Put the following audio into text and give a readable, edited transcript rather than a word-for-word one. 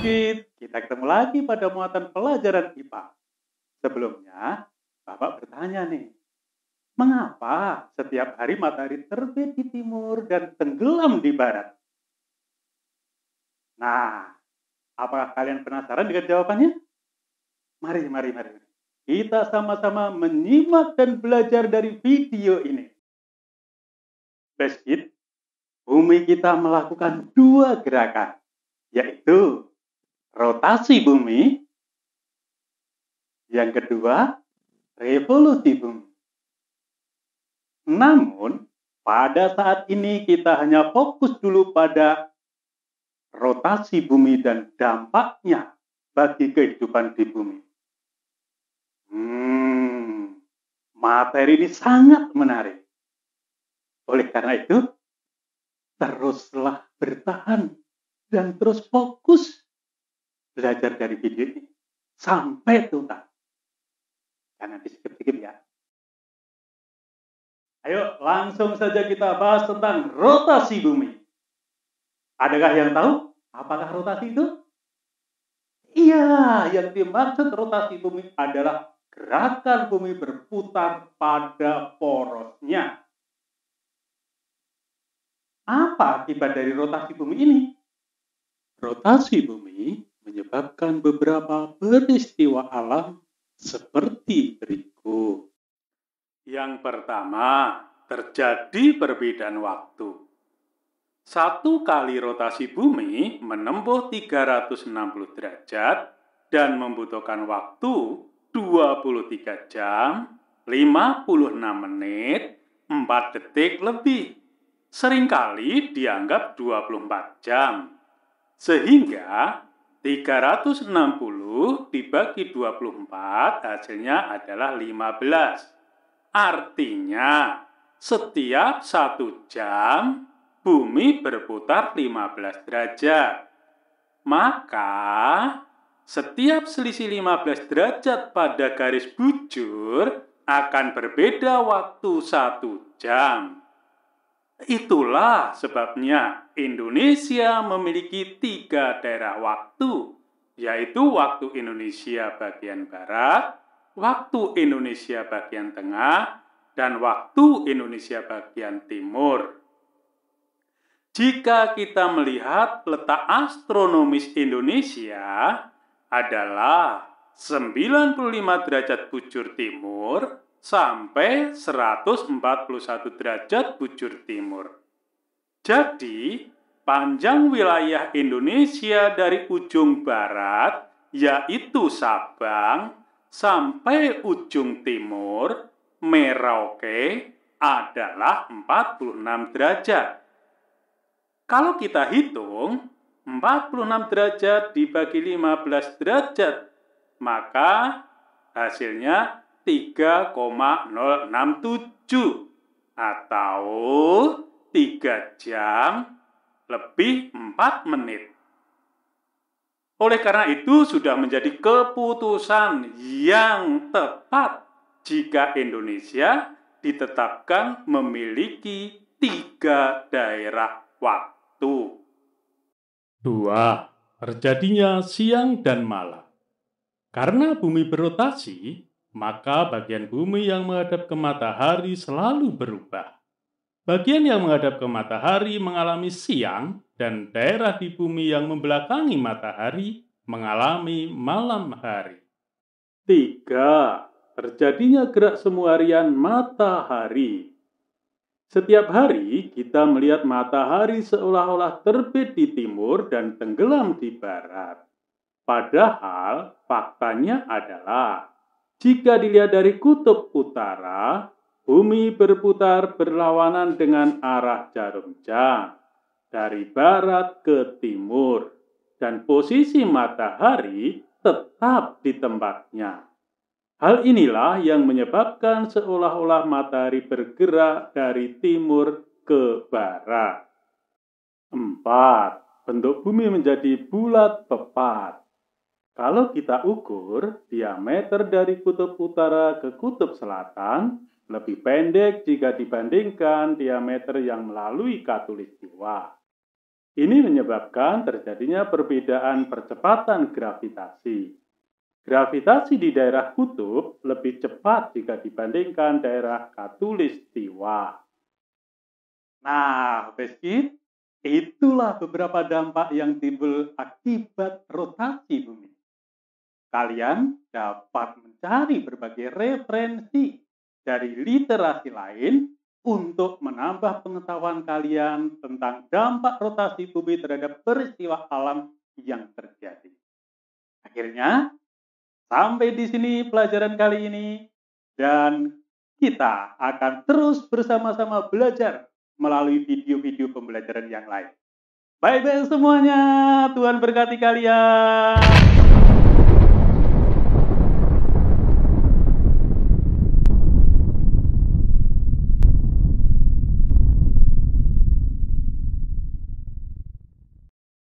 Kid, kita ketemu lagi pada muatan pelajaran IPA. Sebelumnya, Bapak bertanya nih, mengapa setiap hari matahari terbit di timur dan tenggelam di barat? Nah, apakah kalian penasaran dengan jawabannya? Mari. Kita sama-sama menyimak dan belajar dari video ini. Best Kid, bumi kita melakukan dua gerakan, yaitu rotasi bumi. Yang kedua, revolusi bumi. Namun, pada saat ini kita hanya fokus dulu pada rotasi bumi dan dampaknya bagi kehidupan di bumi. Materi ini sangat menarik. Oleh karena itu, teruslah bertahan dan terus fokus belajar dari video ini sampai tuntas. Jangan di-skip ya. Ayo langsung saja kita bahas tentang rotasi bumi. Adakah yang tahu apakah rotasi itu? Iya, yang dimaksud rotasi bumi adalah gerakan bumi berputar pada porosnya. Apa akibat dari rotasi bumi ini? Rotasi bumi menyebabkan beberapa peristiwa alam seperti berikut. Yang pertama, terjadi perbedaan waktu. Satu kali rotasi bumi menempuh 360 derajat dan membutuhkan waktu 23 jam, 56 menit, 4 detik lebih. Seringkali dianggap 24 jam. Sehingga 360 dibagi 24 hasilnya adalah 15. Artinya, setiap 1 jam, bumi berputar 15 derajat. Maka, setiap selisih 15 derajat pada garis bujur akan berbeda waktu 1 jam. Itulah sebabnya Indonesia memiliki 3 daerah waktu, yaitu waktu Indonesia bagian Barat, waktu Indonesia bagian tengah, dan waktu Indonesia bagian timur. Jika kita melihat letak astronomis Indonesia adalah 95 derajat bujur timur sampai 141 derajat bujur timur. Jadi, panjang wilayah Indonesia dari ujung barat, yaitu Sabang, sampai ujung timur, Merauke, adalah 46 derajat. Kalau kita hitung, 46 derajat dibagi 15 derajat, maka hasilnya 3,067 atau 3 jam lebih 4 menit. Oleh karena itu sudah menjadi keputusan yang tepat jika Indonesia ditetapkan memiliki 3 daerah waktu. 2. Terjadinya siang dan malam. Karena bumi berotasi, maka bagian bumi yang menghadap ke matahari selalu berubah. Bagian yang menghadap ke matahari mengalami siang dan daerah di bumi yang membelakangi matahari mengalami malam hari. 3. Terjadinya gerak semu harian matahari. Setiap hari kita melihat matahari seolah-olah terbit di timur dan tenggelam di barat. Padahal faktanya adalah jika dilihat dari kutub utara, bumi berputar berlawanan dengan arah jarum jam dari barat ke timur dan posisi matahari tetap di tempatnya. Hal inilah yang menyebabkan seolah-olah matahari bergerak dari timur ke barat. 4. Bentuk bumi menjadi bulat pepat. Kalau kita ukur, diameter dari kutub utara ke kutub selatan lebih pendek jika dibandingkan diameter yang melalui khatulistiwa. Ini menyebabkan terjadinya perbedaan percepatan gravitasi. Gravitasi di daerah kutub lebih cepat jika dibandingkan daerah khatulistiwa. Nah, Beskid, itulah beberapa dampak yang timbul akibat rotasi bumi. Kalian dapat mencari berbagai referensi dari literasi lain untuk menambah pengetahuan kalian tentang dampak rotasi bumi terhadap peristiwa alam yang terjadi. Akhirnya, sampai di sini pelajaran kali ini, dan kita akan terus bersama-sama belajar melalui video-video pembelajaran yang lain. Bye-bye semuanya, Tuhan berkati kalian.